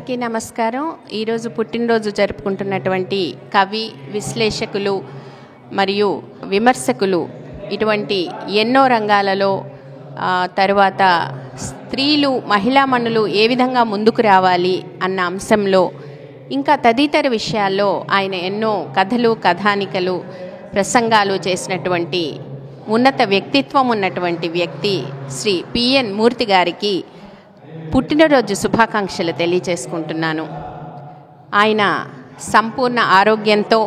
అందరికీ నమస్కారం. ఈరోజు పుట్టినరోజు జరుపుకుంటున్నటువంటి కవి, విశ్లేషకులు మరియు విమర్శకులు ఇటువంటి ఎన్నో రంగాలలో తరువాత స్త్రీలు, మహిళామణులు ఏ విధంగా ముందుకు రావాలి అన్న అంశంలో ఇంకా తదితర విషయాల్లో ఆయన ఎన్నో కథలు, కథానికలు, ప్రసంగాలు చేసినటువంటి ఉన్నత వ్యక్తిత్వం ఉన్నటువంటి వ్యక్తి శ్రీ పిఎన్ మూర్తి గారికి పుట్టినరోజు శుభాకాంక్షలు తెలియజేసుకుంటున్నాను. ఆయన సంపూర్ణ ఆరోగ్యంతో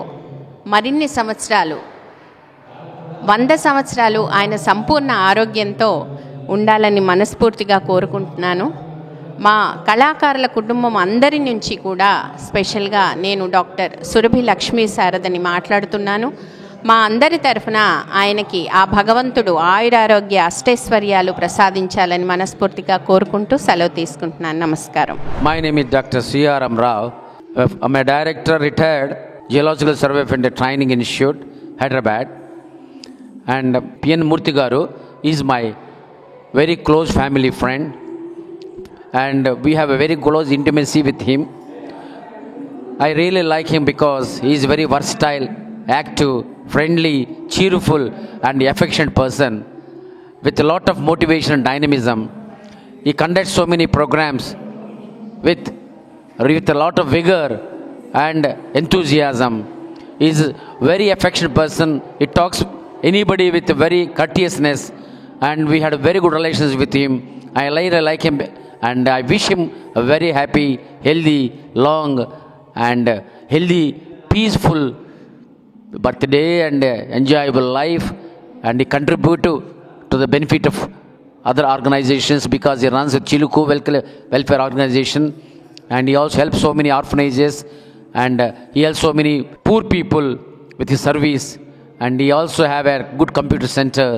మరిన్ని సంవత్సరాలు, 100 సంవత్సరాలు ఆయన సంపూర్ణ ఆరోగ్యంతో ఉండాలని మనస్ఫూర్తిగా కోరుకుంటున్నాను. మా కళాకారుల కుటుంబం అందరి నుంచి కూడా స్పెషల్గా నేను డాక్టర్ సురభి లక్ష్మీ శారదని మాట్లాడుతున్నాను. మా అందరి తరఫున ఆయనకి ఆ భగవంతుడు ఆయురారోగ్య అష్టైశ్వర్యాలు ప్రసాదించాలని మనస్ఫూర్తిగా కోరుకుంటూ సెలవు తీసుకుంటున్నాను. నమస్కారం. My name is Dr. C.R.M. Rao. I'm a director, retired Geological Survey of India Training Institute, Hyderabad. And P.N. Murthy garu is my very close family friend. And we have a very close intimacy with him. I really like him because he is very versatile, active, friendly, cheerful and affectionate person with a lot of motivation and dynamism. He conducts so many programs with a lot of vigor and enthusiasm. He is a very affectionate person. He talks anybody with very courteousness, and we had very good relations with him. I really like him, and I wish him a very happy, healthy, long and healthy, peaceful birthday and enjoyable life. And he contribute to the benefit of other organizations because he runs a Chiluku welfare organization, and he also helps so many orphanages, and he helps so many poor people with his service, and he also have a good computer center,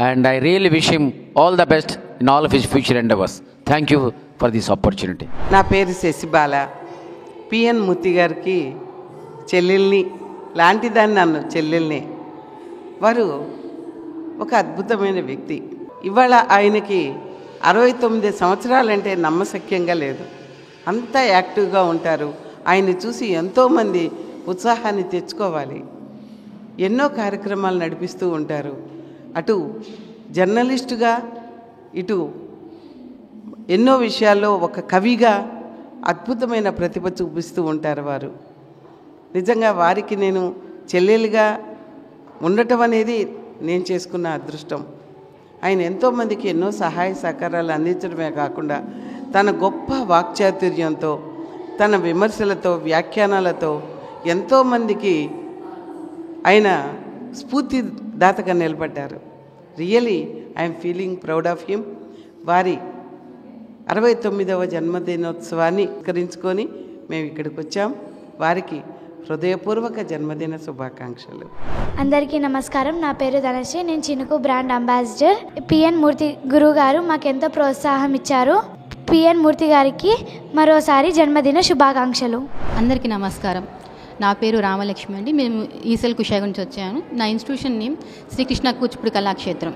and I really wish him all the best in all of his future endeavors. Thank you for this opportunity. నా పేరు Shashibala. PN మూర్తి గారికి చెల్లెల్ని లాంటిదాన్ని, నన్ను చెల్లెల్ని. వారు ఒక అద్భుతమైన వ్యక్తి. ఇవాళ ఆయనకి 69 సంవత్సరాలంటే నమ్మశక్యంగా లేదు. అంత యాక్టివ్గా ఉంటారు. ఆయన్ని చూసి ఎంతోమంది ఉత్సాహాన్ని తెచ్చుకోవాలి. ఎన్నో కార్యక్రమాలు నడిపిస్తూ ఉంటారు. అటు జర్నలిస్టుగా, ఇటు ఎన్నో విషయాల్లో ఒక కవిగా అద్భుతమైన ప్రతిభ చూపిస్తూ ఉంటారు వారు. నిజంగా వారికి నేను చెల్లెలుగా ఉండటం అనేది నేను చేసుకున్న అదృష్టం. ఆయన ఎంతోమందికి ఎన్నో సహాయ సహకారాలు అందించడమే కాకుండా తన గొప్ప వాక్చాతుర్యంతో, తన విమర్శలతో, వ్యాఖ్యానాలతో ఎంతోమందికి ఆయన స్ఫూర్తిదాతగా నిలబడ్డారు. Really I'm feeling proud of him. వారి 69వ జన్మదినోత్సవాన్ని స్మరించుకొని మేము ఇక్కడికి వచ్చాం. వారికి హృదయపూర్వక జన్మదిన శుభాకాంక్షలు. అందరికీ నమస్కారం. నా పేరు ధనశ్రీ. నేను చినుకు బ్రాండ్ అంబాసిడర్. పిఎన్ మూర్తి గురువు గారు మాకెంతో ప్రోత్సాహం ఇచ్చారు. పిఎన్ మూర్తి గారికి మరోసారి జన్మదిన శుభాకాంక్షలు. అందరికీ నమస్కారం. నా పేరు రామలక్ష్మి అండి. మేము ఈసెల్ కుషా నుంచి వచ్చాను. నా ఇన్స్టిట్యూషన్ నేమ్ శ్రీకృష్ణ కూచిపూడి కళాక్షేత్రం.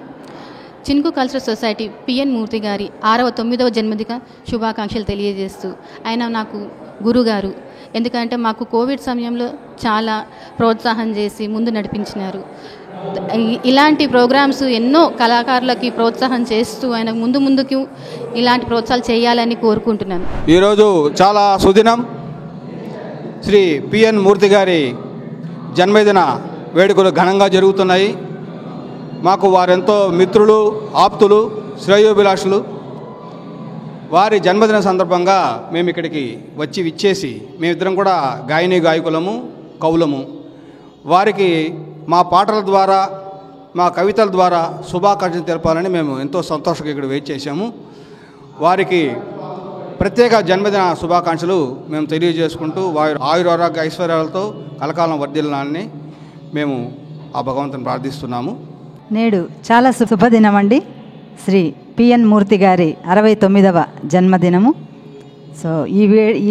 చినుకు కల్చరల్ సొసైటీ పిఎన్ మూర్తి గారి 69వ జన్మదిన శుభాకాంక్షలు తెలియజేస్తూ, ఆయన నాకు గురుగారు. ఎందుకంటే మాకు కోవిడ్ సమయంలో చాలా ప్రోత్సాహం చేసి ముందు నడిపించినారు. ఇలాంటి ప్రోగ్రామ్స్ ఎన్నో కళాకారులకి ప్రోత్సాహం చేస్తూ ఆయన ముందుకు ఇలాంటి ప్రోత్సాహాలు చేయాలని కోరుకుంటున్నాను. ఈరోజు చాలా సుదినం. శ్రీ పిఎన్ మూర్తి గారి జన్మదిన వేడుకలు ఘనంగా జరుగుతున్నాయి. మాకు వారెంతో మిత్రులు, ఆప్తులు, శ్రేయోభిలాషులు. వారి జన్మదిన సందర్భంగా మేము ఇక్కడికి విచ్చేసి మేమిద్దరం కూడా గాయకులము, కవులము. వారికి మా పాటల ద్వారా, మా కవితల ద్వారా శుభాకాంక్షలు తెలపాలని మేము ఎంతో సంతోషంగా ఇక్కడ వెయిట్ చేశాము. వారికి ప్రత్యేక జన్మదిన శుభాకాంక్షలు మేము తెలియజేసుకుంటూ వారి ఆయురారోగ్య ఐశ్వర్యాలతో కలకాలం వర్ధిల్లాలని మేము ఆ భగవంతుని ప్రార్థిస్తున్నాము. నేడు చాలా శుభదినం అండి. శ్రీ పిఎన్ మూర్తి గారి 69వ జన్మదినము. సో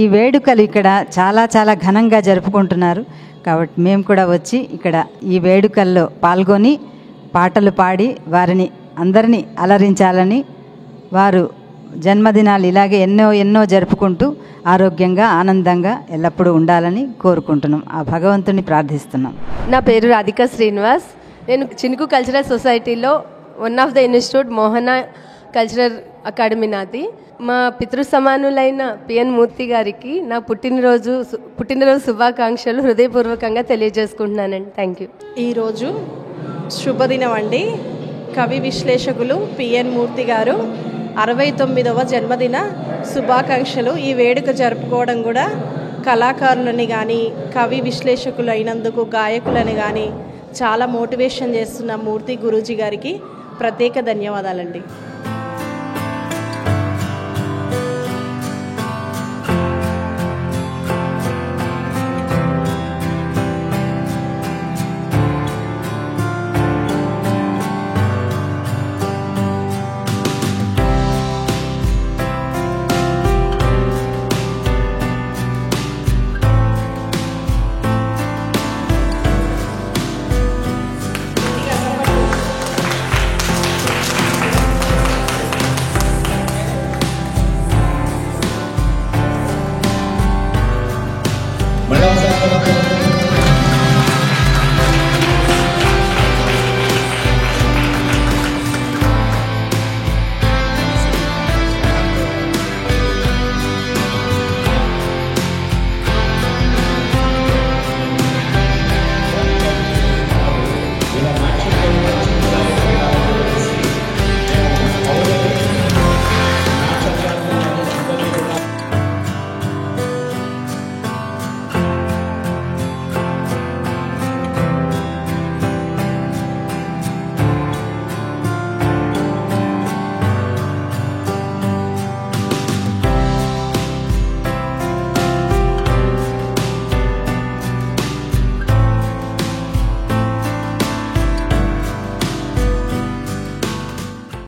ఈ వేడుకలు ఇక్కడ చాలా ఘనంగా జరుపుకుంటున్నారు. కాబట్టి మేము కూడా వచ్చి ఇక్కడ ఈ వేడుకల్లో పాల్గొని పాటలు పాడి వారిని అందరినీ అలరించాలని, వారు జన్మదినాలు ఇలాగే ఎన్నో జరుపుకుంటూ ఆరోగ్యంగా ఆనందంగా ఎల్లప్పుడూ ఉండాలని కోరుకుంటున్నాం. ఆ భగవంతుని ప్రార్థిస్తున్నాం. నా పేరు రాధికా శ్రీనివాస్. నేను చినుకు కల్చరల్ సొసైటీలో one of the institute Mohana cultural academy నాది. మా పితృ సమానులైన పిఎన్ మూర్తి గారికి నా పుట్టినరోజు శుభాకాంక్షలు హృదయపూర్వకంగా తెలియజేసుకుంటున్నానండి. Thank you. ఈరోజు శుభదినం అండి. కవి విశ్లేషకులు పిఎన్ మూర్తి గారు 69వ జన్మదిన శుభాకాంక్షలు. ఈ వేడుక జరుపుకోవడం కూడా కళాకారులని కానీ కవి విశ్లేషకులు అయినందుకు గాయకులని కానీ చాలా మోటివేషన్ చేస్తున్న మూర్తి గురూజీ గారికి ప్రత్యేక ధన్యవాదాలండి.